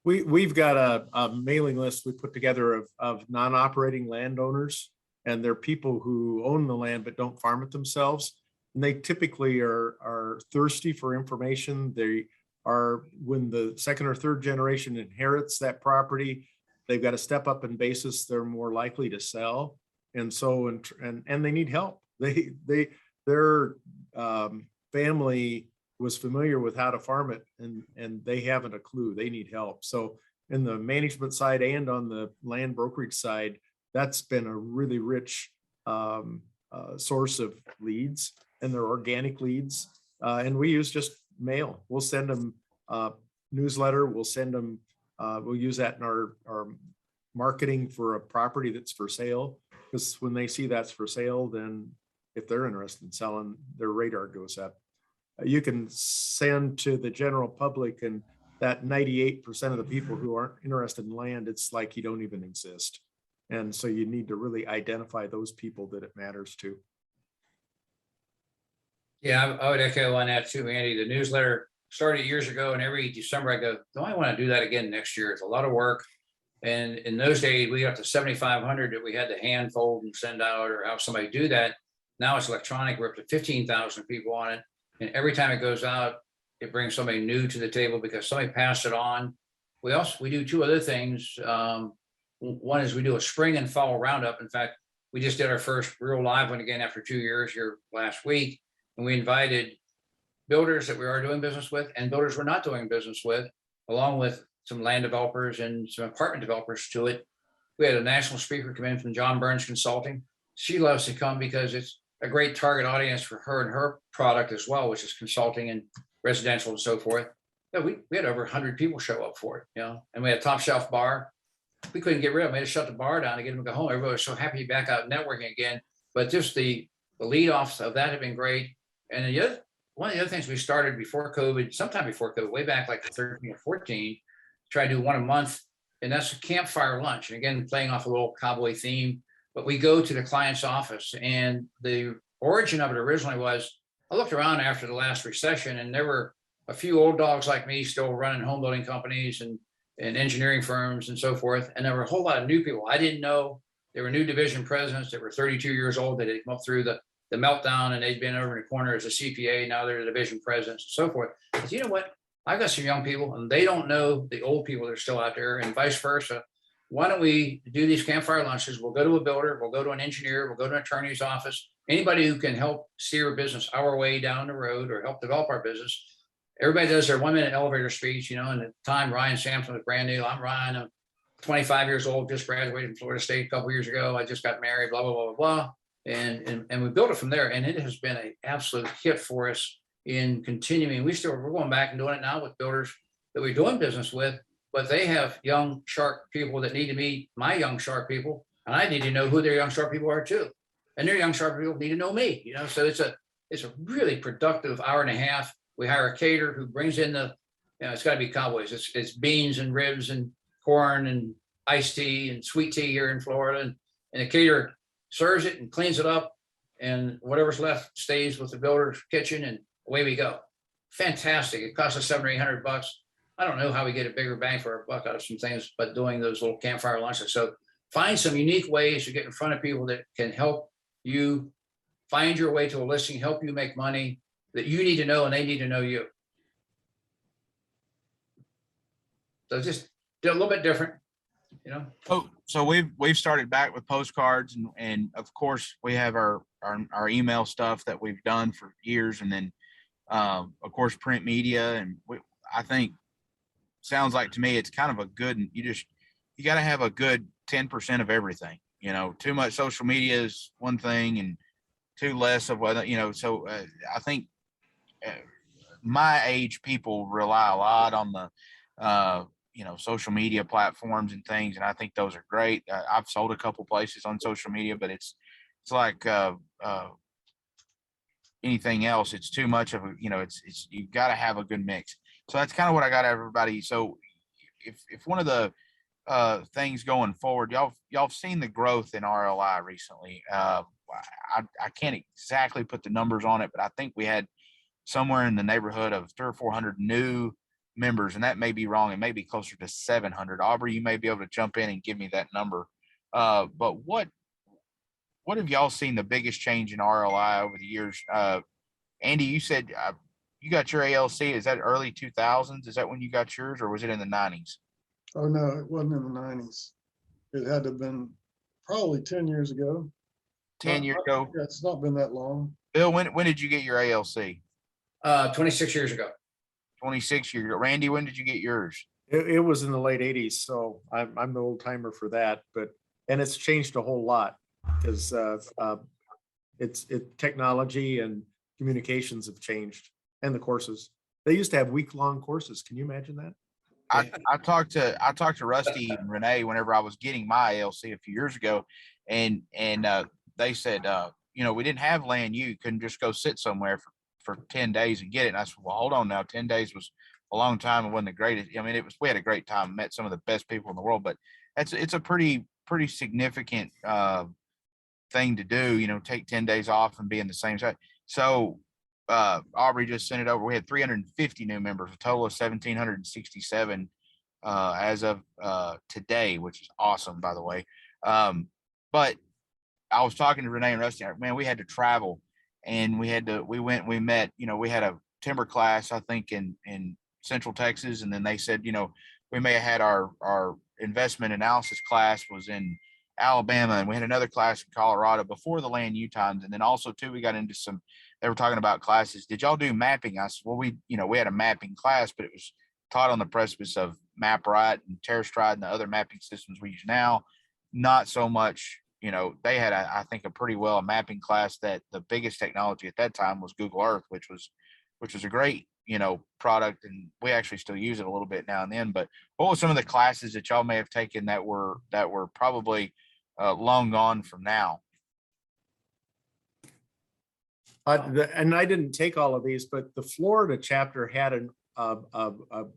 We've got a mailing list we put together of non-operating landowners, and they're people who own the land but don't farm it themselves. And they typically are thirsty for information. They are, when the second or third generation inherits that property, they've got to step up in basis. They're more likely to sell. And so, and they need help. Their family was familiar with how to farm it, and they haven't a clue. They need help. So in the management side and on the land brokerage side, that's been a really rich source of leads, and they're organic leads. And we use just mail. We'll send them newsletter. We'll send them, we'll use that in our marketing for a property that's for sale. Because when they see that's for sale, then if they're interested in selling, their radar goes up. You can send to the general public, and that 98% of the people who aren't interested in land, it's like you don't even exist. And so you need to really identify those people that it matters to. Yeah, I would echo on that too, Andy. The newsletter started years ago, and every December I go, do I want to do that again next year? It's a lot of work. And in those days, we got to 7,500 that we had to hand fold and send out, or have somebody do that. Now it's electronic. We're up to 15,000 people on it. And every time it goes out, it brings somebody new to the table because somebody passed it on. We do two other things. One is we do a spring and fall roundup. In fact, we just did our first real live one again after 2 years here last week. And we invited builders that we are doing business with and builders we're not doing business with, along with some land developers and some apartment developers to it. We had a national speaker come in from John Burns Consulting. She loves to come because a great target audience for her and her product as well, which is consulting and residential and so forth. Yeah, we had over 100 people show up for it, and we had a top shelf bar. We couldn't get rid of them. We had to shut the bar down to get them to go home. Everybody was so happy to be back out networking again. But just the lead offs of that have been great. And one of the other things we started before COVID, sometime before COVID, way back like 13 or 14, try to do one a month. And that's a campfire lunch. And again, playing off a little cowboy theme. But we go to the client's office. And the origin of it originally was, I looked around after the last recession, and there were a few old dogs like me still running home building companies and engineering firms and so forth. And there were a whole lot of new people I didn't know. There were new division presidents that were 32 years old that had come up through the meltdown, and they'd been over in the corner as a CPA. Now they're the division presidents and so forth. But you know what? I've got some young people, and they don't know the old people that are still out there, and vice versa. Why don't we do these campfire lunches? We'll go to a builder, we'll go to an engineer, we'll go to an attorney's office, anybody who can help steer a business our way down the road or help develop our business. Everybody does their 1-minute elevator speech, and at the time, Ryan Sampson was brand new. I'm Ryan. I'm 25 years old, just graduated from Florida State a couple years ago. I just got married, blah, blah, blah, blah, blah. And we built it from there. And it has been an absolute hit for us in continuing. We're going back and doing it now with builders that we're doing business with, but they have young, sharp people that need to meet my young, sharp people. And I need to know who their young, sharp people are too. And their young, sharp people need to know me, so it's a really productive hour and a half. We hire a caterer who brings in it's got to be Cowboys. It's beans and ribs and corn and iced tea and sweet tea here in Florida. And the caterer serves it and cleans it up, and whatever's left stays with the builder's kitchen, and away we go. Fantastic. It costs us $700 or $800. I don't know how we get a bigger bang for our buck out of some things, but doing those little campfire lunches. So find some unique ways to get in front of people that can help you find your way to a listing, help you make money that you need to know, and they need to know you. So just do a little bit different, So we've started back with postcards, and of course we have our email stuff that we've done for years, and then of course print media, and I think sounds like to me it's kind of a good, you got to have a good 10% of everything. Too much social media is one thing, and too less of whether so I think my age people rely a lot on the social media platforms and things, and I think those are great. I've sold a couple places on social media, but it's like anything else. It's too much of a it's you've got to have a good mix. So that's kind of what I got everybody. So if one of the things going forward, y'all have seen the growth in RLI recently. I can't exactly put the numbers on it, but I think we had somewhere in the neighborhood of 300 or 400 new members, and that may be wrong. It may be closer to 700. Aubrey, you may be able to jump in and give me that number. But what have y'all seen the biggest change in RLI over the years? Andy, you said you got your ALC. Is that early 2000s? Is that when you got yours, or was it in the 90s? Oh, no, it wasn't in the 90s. It had to have been probably 10 years ago. 10 years ago? Yeah, it's not been that long. Bill, when did you get your ALC? 26 years ago. 26 years ago. Randy, when did you get yours? It was in the late 80s, so I'm the old timer for that. And it's changed a whole lot because it's technology and communications have changed, and the courses. They used to have week-long courses. Can you imagine that? I talked to Rusty and Renee whenever I was getting my ALC a few years ago, and they said, we didn't have land. You couldn't just go sit somewhere for 10 days and get it. And I said, well, hold on now. 10 days was a long time. It wasn't the greatest. I mean, we had a great time, met some of the best people in the world, but it's a pretty significant thing to do, take 10 days off and be in the same site. So Aubrey just sent it over. We had 350 new members, a total of 1,767 as of today, which is awesome, by the way. But I was talking to Renee and Rusty. Man, we had to travel, and we met. We had a timber class, I think, in Central Texas, and then they said, we may have had our investment analysis class was in Alabama, and we had another class in Colorado before the land U times, and then also too we got into some. They were talking about classes. Did y'all do mapping? I said, well, we had a mapping class, but it was taught on the precipice of MapRight and TerraStride and the other mapping systems we use now. Not so much you know, they had, I think, a pretty well mapping class that the biggest technology at that time was Google Earth, which was a great, you know, product. And we actually still use it a little bit now and then. But what were some of the classes that y'all may have taken that were probably long gone from now? And I didn't take all of these, but the Florida chapter had an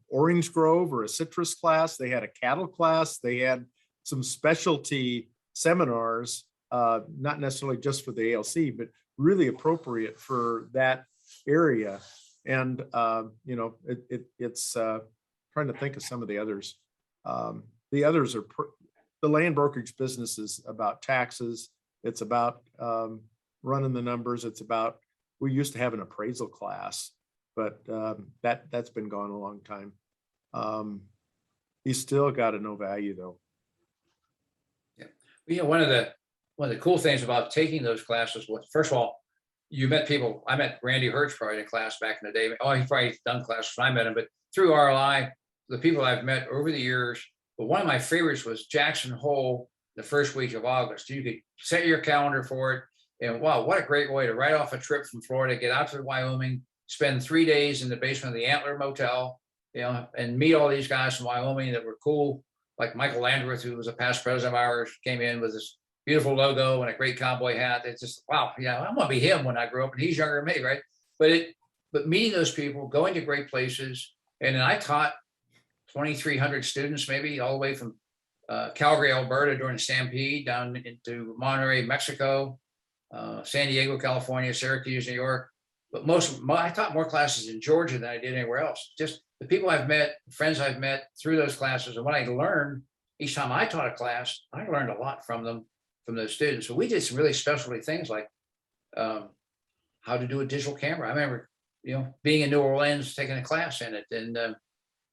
orange grove or a citrus class. They had a cattle class. They had some specialty seminars, not necessarily just for the ALC, but really appropriate for that area. And you know, it's trying to think of some of the others. The others are the land brokerage business is about taxes. It's about running the numbers. It's about, we used to have an appraisal class, but that's been gone a long time. You still got to know value though. Yeah, you know, one of the cool things about taking those classes was, first of all, you met people. I met Randy Hertz probably in class back in the day. Oh, he's probably done classes when I met him, but through RLI, the people I've met over the years. But one of my favorites was Jackson Hole, the first week of August. You could set your calendar for it. And wow, what a great way to write off a trip from Florida, get out to Wyoming, spend 3 days in the basement of the Antler Motel, you know, and meet all these guys from Wyoming that were cool. Like Michael Landreth, who was a past president of ours, came in with this beautiful logo and a great cowboy hat. It's just, wow, yeah, I want to be him when I grow up, and he's younger than me, right? But meeting those people, going to great places. And then I taught 2,300 students, maybe all the way from Calgary, Alberta during the Stampede down into Monterey, Mexico, San Diego, California, Syracuse, New York. But I taught more classes in Georgia than I did anywhere else. Just the people I've met, friends I've met through those classes. And what I learned each time I taught a class, I learned a lot from them, from those students. So we did some really specialty things like how to do a digital camera. I remember, you know, being in New Orleans, taking a class in it. And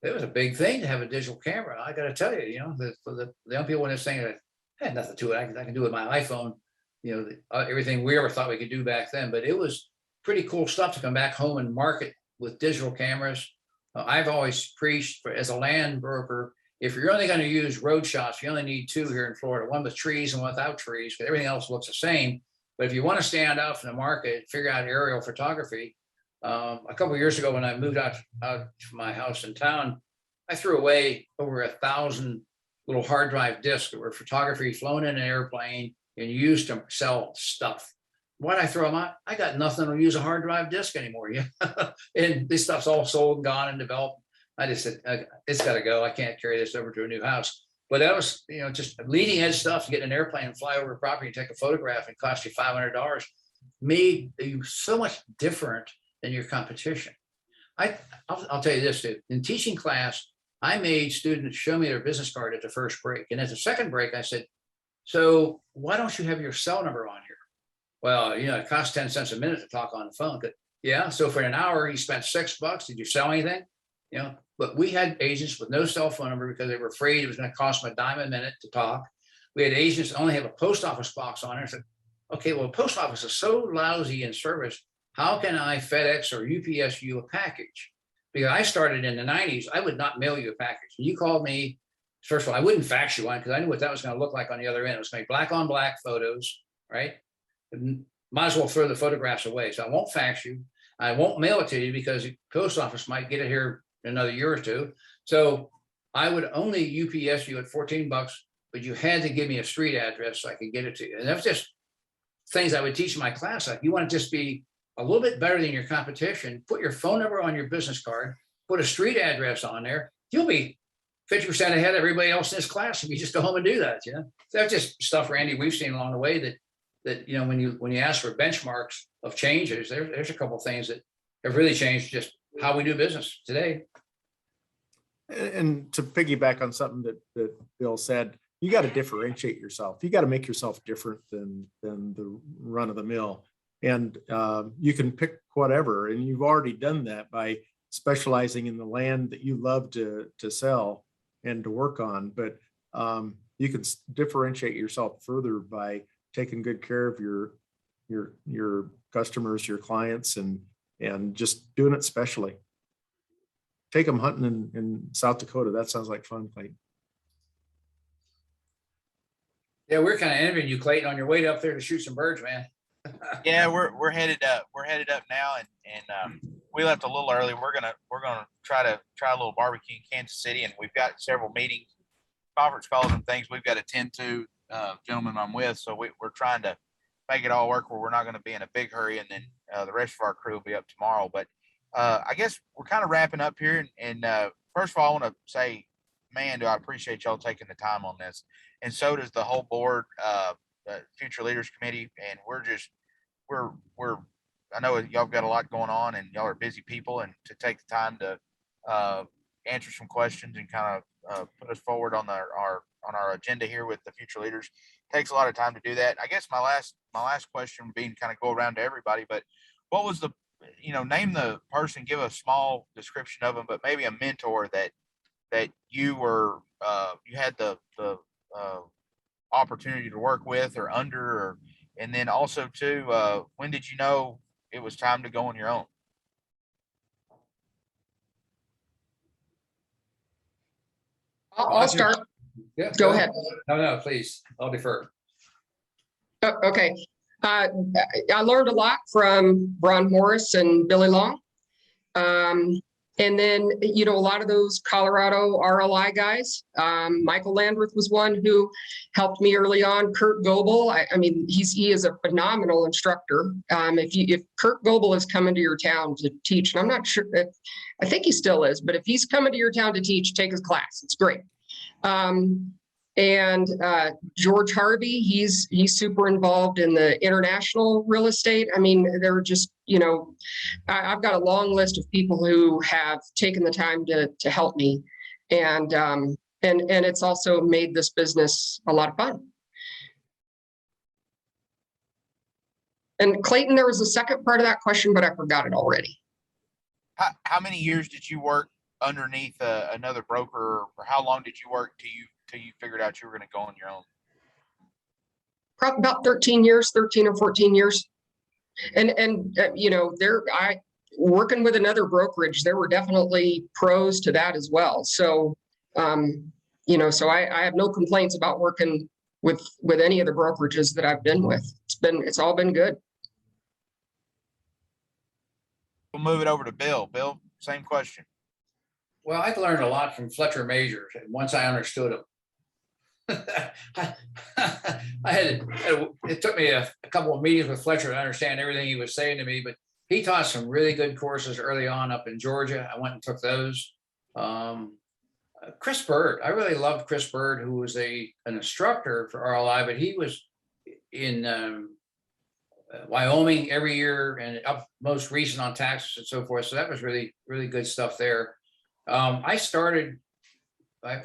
it was a big thing to have a digital camera. I got to tell you, you know, for the young people in this thing, it had nothing to it. I can do it with my iPhone, you know, everything we ever thought we could do back then. But it was pretty cool stuff to come back home and market with digital cameras. I've always preached as a land broker, if you're only going to use road shots, you only need 2 here in Florida, one with trees and one without trees, because everything else looks the same. But if you want to stand out from the market, figure out aerial photography. A couple of years ago, when I moved out from my house in town, I threw away over 1,000 little hard drive discs that were photography flown in an airplane and used to sell stuff. Why'd I throw them out? I got nothing to use a hard drive disk anymore. Yeah, and this stuff's all sold and gone and developed. I just said, it's got to go. I can't carry this over to a new house. But that was, you know, just leading edge stuff. To get in an airplane and fly over a property and take a photograph and cost you $500 made you so much different than your competition. I'll tell you this, dude. In teaching class, I made students show me their business card at the first break. And at the second break, I said, so why don't you have your cell number on here? Well, you know, it costs 10 cents a minute to talk on the phone. But yeah, so for an hour, you spent $6. Did you sell anything? You know, but we had agents with no cell phone number because they were afraid it was going to cost them $0.10 a minute to talk. We had agents that only have a post office box on it. I said, okay, well, post office is so lousy in service. How can I FedEx or UPS you a package? Because I started in the 90s, I would not mail you a package. When you called me, first of all, I wouldn't fax you one because I knew what that was going to look like on the other end. It was going to be black on black photos, right? And might as well throw the photographs away. So I won't fax you. I won't mail it to you because the post office might get it here in another year or two. So I would only UPS you at $14, but you had to give me a street address so I could get it to you. And that's just things I would teach in my class. Like, you want to just be a little bit better than your competition, put your phone number on your business card, put a street address on there. You'll be 50% ahead of everybody else in this class if you just go home and do that. You know, so that's just stuff, Randy, we've seen along the way that you know, when you ask for benchmarks of changes, there's a couple of things that have really changed just how we do business today. And to piggyback on something that Bill said, you got to differentiate yourself. You got to make yourself different than the run of the mill. And you can pick whatever, and you've already done that by specializing in the land that you love to sell and to work on. But you can differentiate yourself further by taking good care of your customers, your clients, and just doing it specially. Take them hunting in South Dakota. That sounds like fun, Clayton. Yeah, we're kind of envying you, Clayton, on your way up there to shoot some birds, man. Yeah, we're headed up. We're headed up now, and we left a little early. We're gonna try a little barbecue in Kansas City, and we've got several meetings, conference calls, and things we've got to attend to. Gentlemen I'm with, so we're trying to make it all work where we're not going to be in a big hurry, and then the rest of our crew will be up tomorrow. But I guess we're kind of wrapping up here, and first of all, I want to say, man, do I appreciate y'all taking the time on this, and so does the whole board. The Future Leaders Committee, and we're I know y'all got a lot going on, and y'all are busy people, and to take the time to answer some questions and kind of put us forward on our agenda here with the future leaders takes a lot of time to do that. I guess my last question would be to kind of go around to everybody, but what was the, name the person, give a small description of them, but maybe a mentor that you were you had the opportunity to work with or under, and then also too, when did you know it was time to go on your own? I'll start. Yeah, Go ahead. No, please. I'll defer. Okay. I learned a lot from Ron Morris and Billy Long. And then, a lot of those Colorado RLI guys, Michael Landreth was one who helped me early on. Kurt Goebel, he is a phenomenal instructor. If Kurt Goebel is coming to your town to teach, and I'm not sure, I think he still is, but if he's coming to your town to teach, take his class. It's great. And George Harvey, he's super involved in the international real estate. They're just, I've got a long list of people who have taken the time to help me. And it's also made this business a lot of fun. And Clayton, there was a second part of that question, but I forgot it already. How many years did you work underneath another broker, or how long did you work till you figured out you were going to go on your own? Probably about 13 or 14 years. And working with another brokerage, there were definitely pros to that as well. So, so I have no complaints about working with any of the brokerages that I've been with. It's all been good. We'll move it over to Bill. Bill, same question. Well, I've learned a lot from Fletcher Majors, and once I understood him, it took me a couple of meetings with Fletcher to understand everything he was saying to me, but he taught some really good courses early on up in Georgia. I went and took those. Chris Bird, I really loved Chris Bird, who was an instructor for RLI, but he was in Wyoming every year and up most recent on taxes and so forth. So that was really, really good stuff there. I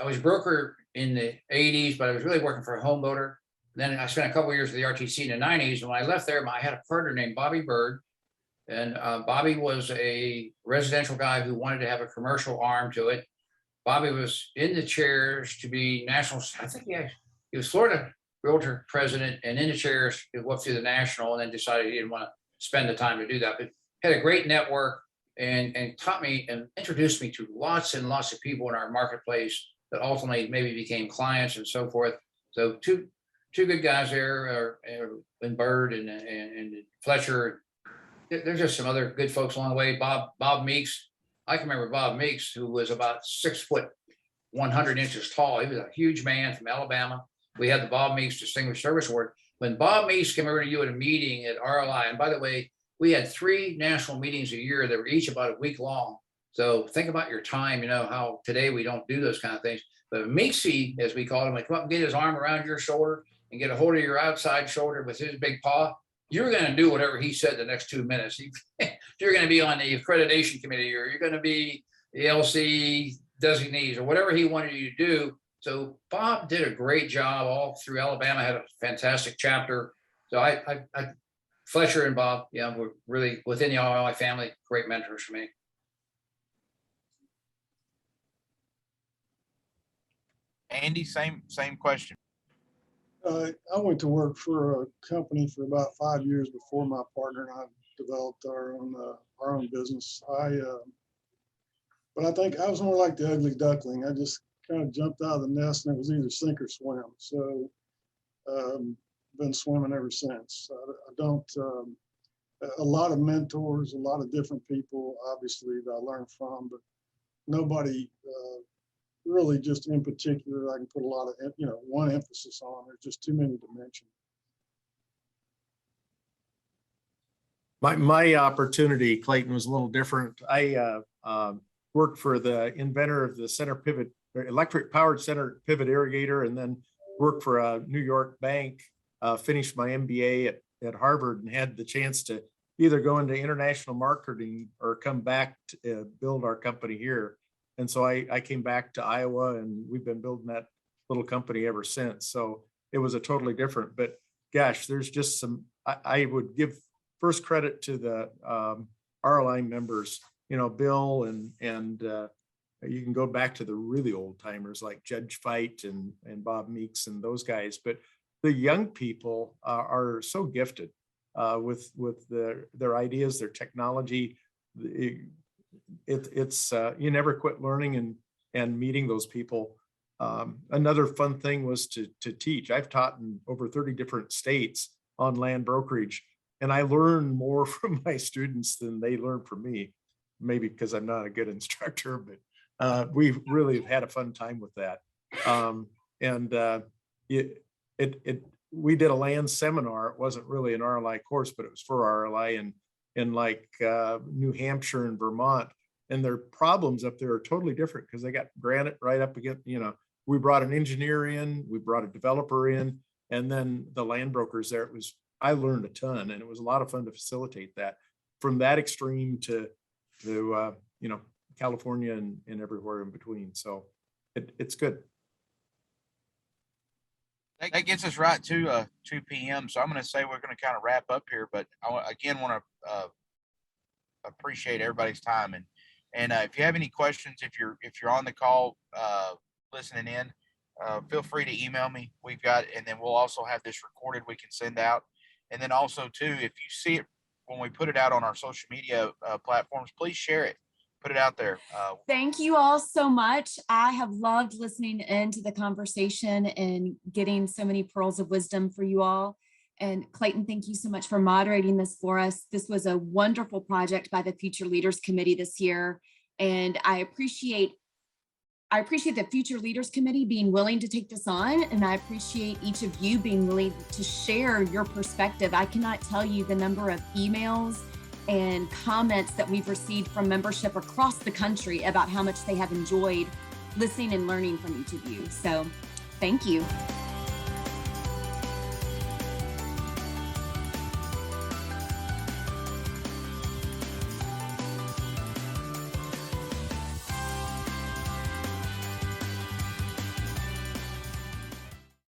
was broker in the 80s, but I was really working for a home builder. Then I spent a couple of years with the RTC in the 90s. And when I left there, I had a partner named Bobby Bird. And Bobby was a residential guy who wanted to have a commercial arm to it. Bobby was in the chairs to be national. I think he was Florida Realtor president and in the chairs to work through the national, and then decided he didn't want to spend the time to do that. But had a great network and taught me and introduced me to lots and lots of people in our marketplace that ultimately maybe became clients and so forth. So two good guys there, and Bird and Fletcher. There's just some other good folks along the way. Bob Meeks. I can remember Bob Meeks, who was about 6 foot, 100 inches tall. He was a huge man from Alabama. We had the Bob Meeks Distinguished Service Award. When Bob Meeks came over to you at a meeting at RLI, and by the way, we had 3 national meetings a year that were each about a week long. So think about your time, how today we don't do those kind of things. But Meeksy, as we called him, would come up and get his arm around your shoulder and get a hold of your outside shoulder with his big paw. You're going to do whatever he said the next 2 minutes. You're going to be on the accreditation committee, or you're going to be the LC designees, or whatever he wanted you to do. So Bob did a great job all through Alabama, had a fantastic chapter. So Fletcher and Bob, were really within the RLI family, great mentors for me. Andy, same question. I went to work for a company for about 5 years before my partner and I developed our own business. But I think I was more like the ugly duckling. I just kind of jumped out of the nest, and it was either sink or swim. So been swimming ever since. I don't, a lot of mentors, a lot of different people, obviously, that I learned from, but nobody really just in particular I can put a lot of, one emphasis on. There's just too many to mention. My opportunity, Clayton, was a little different. I worked for the inventor of the center pivot, electric powered center pivot irrigator, and then worked for a New York bank, finished my MBA at Harvard, and had the chance to either go into international marketing or come back to build our company here. And so I came back to Iowa, and we've been building that little company ever since. So it was a totally different, but gosh, there's just some, I would give first credit to the RLI members, Bill and you can go back to the really old timers like Judge Fight and Bob Meeks and those guys. But the young people are so gifted with their ideas, their technology. It's you never quit learning and meeting those people. Another fun thing was to teach. I've taught in over 30 different states on land brokerage, and I learn more from my students than they learn from me. Maybe because I'm not a good instructor, but we really have had a fun time with that. We did a land seminar. It wasn't really an RLI course, but it was for RLI in like New Hampshire and Vermont. And their problems up there are totally different because they got granite right up against, we brought an engineer in, we brought a developer in, and then the land brokers there. I learned a ton, and it was a lot of fun to facilitate that from that extreme to California and everywhere in between. So it's good. That gets us right to 2 p.m. So I'm going to say we're going to kind of wrap up here, but I again want to appreciate everybody's time. And if you have any questions, if you're on the call listening in, feel free to email me. And then we'll also have this recorded. We can send out. And then also too, if you see it when we put it out on our social media platforms, please share it. Put it out there. Thank you all so much. I have loved listening into the conversation and getting so many pearls of wisdom for you all. And Clayton, thank you so much for moderating this for us. This was a wonderful project by the Future Leaders Committee this year. And I appreciate the Future Leaders Committee being willing to take this on. And I appreciate each of you being willing to share your perspective. I cannot tell you the number of emails and comments that we've received from membership across the country about how much they have enjoyed listening and learning from each of you. So thank you.